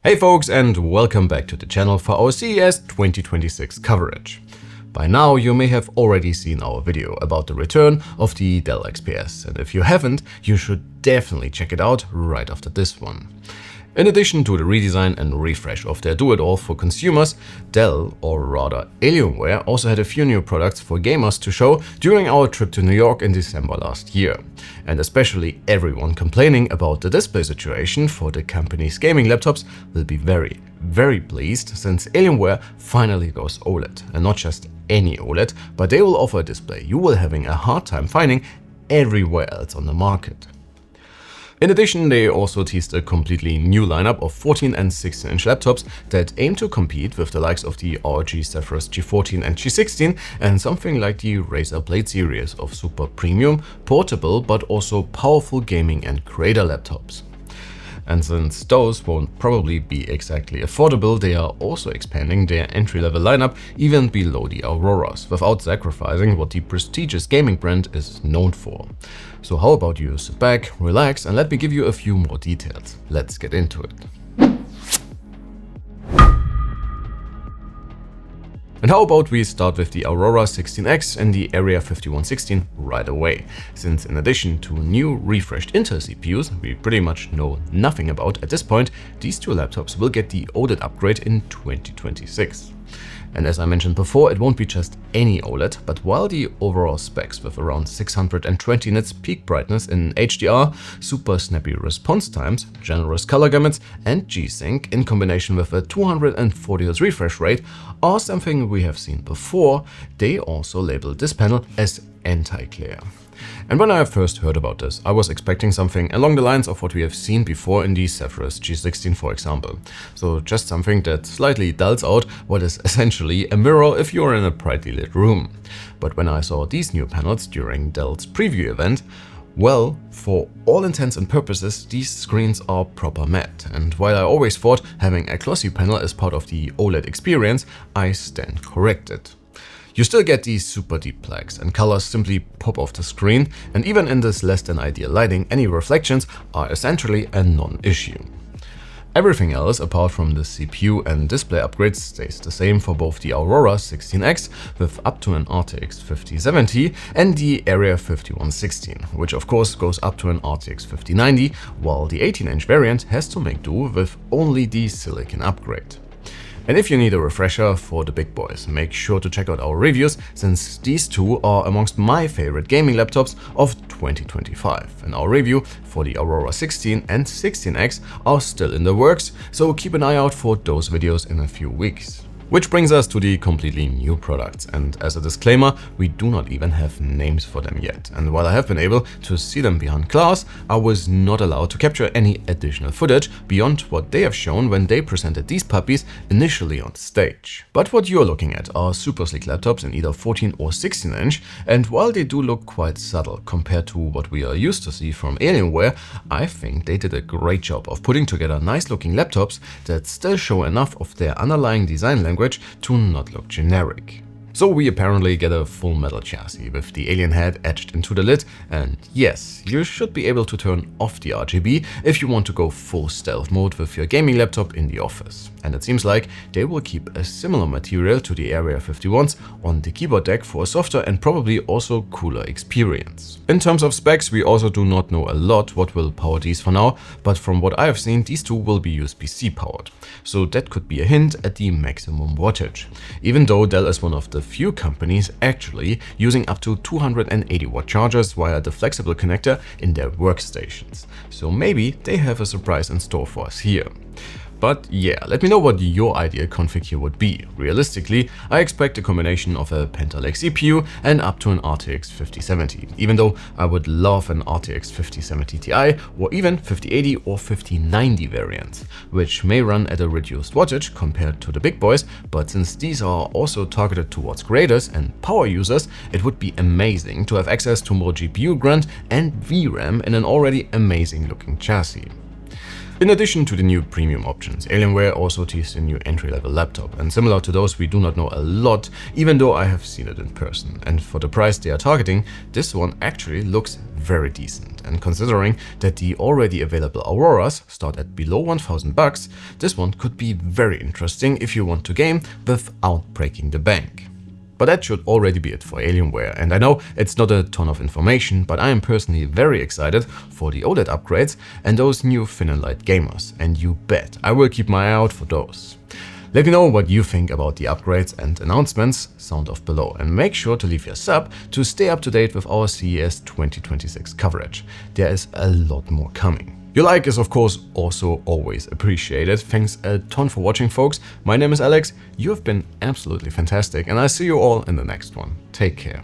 Hey folks, and welcome back to the channel for our CES 2026 coverage. By now you may have already seen our video about the return of the Dell XPS, and if you haven't, you should definitely check it out right after this one. In addition to the redesign and refresh of their do-it-all for consumers, Dell, or rather Alienware, also had a few new products for gamers to show during our trip to New York in December last year. And especially everyone complaining about the display situation for the company's gaming laptops will be very pleased, since Alienware finally goes OLED. And not just any OLED, but they will offer a display you will having a hard time finding everywhere else on the market. In addition, they also teased a completely new lineup of 14 and 16-inch laptops that aim to compete with the likes of the ROG Zephyrus G14 and G16 and something like the Razer Blade series of super premium, portable but also powerful gaming and creator laptops. And since those won't probably be exactly affordable, they are also expanding their entry-level lineup even below the Auroras, without sacrificing what the prestigious gaming brand is known for. So how about you sit back, relax, and let me give you a few more details. Let's get into it. And how about we start with the Aurora 16X and the Area 5116 right away, since in addition to new refreshed Intel CPUs we pretty much know nothing about at this point, these two laptops will get the OLED upgrade in 2026. And as I mentioned before, it won't be just any OLED, but while the overall specs with around 620 nits peak brightness in HDR, super snappy response times, generous color gamuts, and G-Sync in combination with a 240 Hz refresh rate are something we have seen before, they also labeled this panel as anti-glare. And when I first heard about this, I was expecting something along the lines of what we have seen before in the Zephyrus G16, for example. So just something that slightly dulls out what is essentially a mirror if you're in a brightly lit room. But when I saw these new panels during Dell's preview event, well, for all intents and purposes, these screens are proper matte. And while I always thought having a glossy panel is part of the OLED experience, I stand corrected. You still get these super deep blacks, and colors simply pop off the screen, and even in this less than ideal lighting, any reflections are essentially a non-issue. Everything else apart from the CPU and display upgrades stays the same for both the Aurora 16X with up to an RTX 5070 and the Area 5116, which of course goes up to an RTX 5090, while the 18-inch variant has to make do with only the silicon upgrade. And if you need a refresher for the big boys, make sure to check out our reviews, since these two are amongst my favorite gaming laptops of 2025. And our review for the Aurora 16 and 16X are still in the works, so keep an eye out for those videos in a few weeks. Which brings us to the completely new products, and as a disclaimer, we do not even have names for them yet. And while I have been able to see them behind glass, I was not allowed to capture any additional footage beyond what they have shown when they presented these puppies initially on stage. But what you're looking at are super sleek laptops in either 14 or 16 inch, and while they do look quite subtle compared to what we are used to see from Alienware, I think they did a great job of putting together nice looking laptops that still show enough of their underlying design language to not look generic. So we apparently get a full metal chassis with the alien head etched into the lid, and yes, you should be able to turn off the RGB if you want to go full stealth mode with your gaming laptop in the office. And it seems like they will keep a similar material to the Area 51s on the keyboard deck for a softer and probably also cooler experience. In terms of specs, we also do not know a lot what will power these for now, but from what I have seen, these two will be USB-C powered. So that could be a hint at the maximum wattage, even though Dell is one of the few companies actually using up to 280 watt chargers via the flexible connector in their workstations. So maybe they have a surprise in store for us here. But yeah, let me know what your ideal config here would be. Realistically, I expect a combination of a Penta-Lake CPU and up to an RTX 5070, even though I would love an RTX 5070 Ti or even 5080 or 5090 variants, which may run at a reduced wattage compared to the big boys, but since these are also targeted towards creators and power users, it would be amazing to have access to more GPU grunt and VRAM in an already amazing looking chassis. In addition to the new premium options, Alienware also teased a new entry-level laptop, and similar to those we do not know a lot, even though I have seen it in person. And for the price they are targeting, this one actually looks very decent. And considering that the already available Auroras start at below $1,000, this one could be very interesting if you want to game without breaking the bank. But that should already be it for Alienware, and I know it's not a ton of information, but I am personally very excited for the OLED upgrades and those new thin and light gamers, and you bet I will keep my eye out for those. Let me know what you think about the upgrades and announcements, sound off below, and make sure to leave your sub to stay up to date with our CES 2026 coverage. There is a lot more coming. Your like is of course also always appreciated. Thanks a ton for watching, folks. My name is Alex, you have been absolutely fantastic, and I'll see you all in the next one. Take care.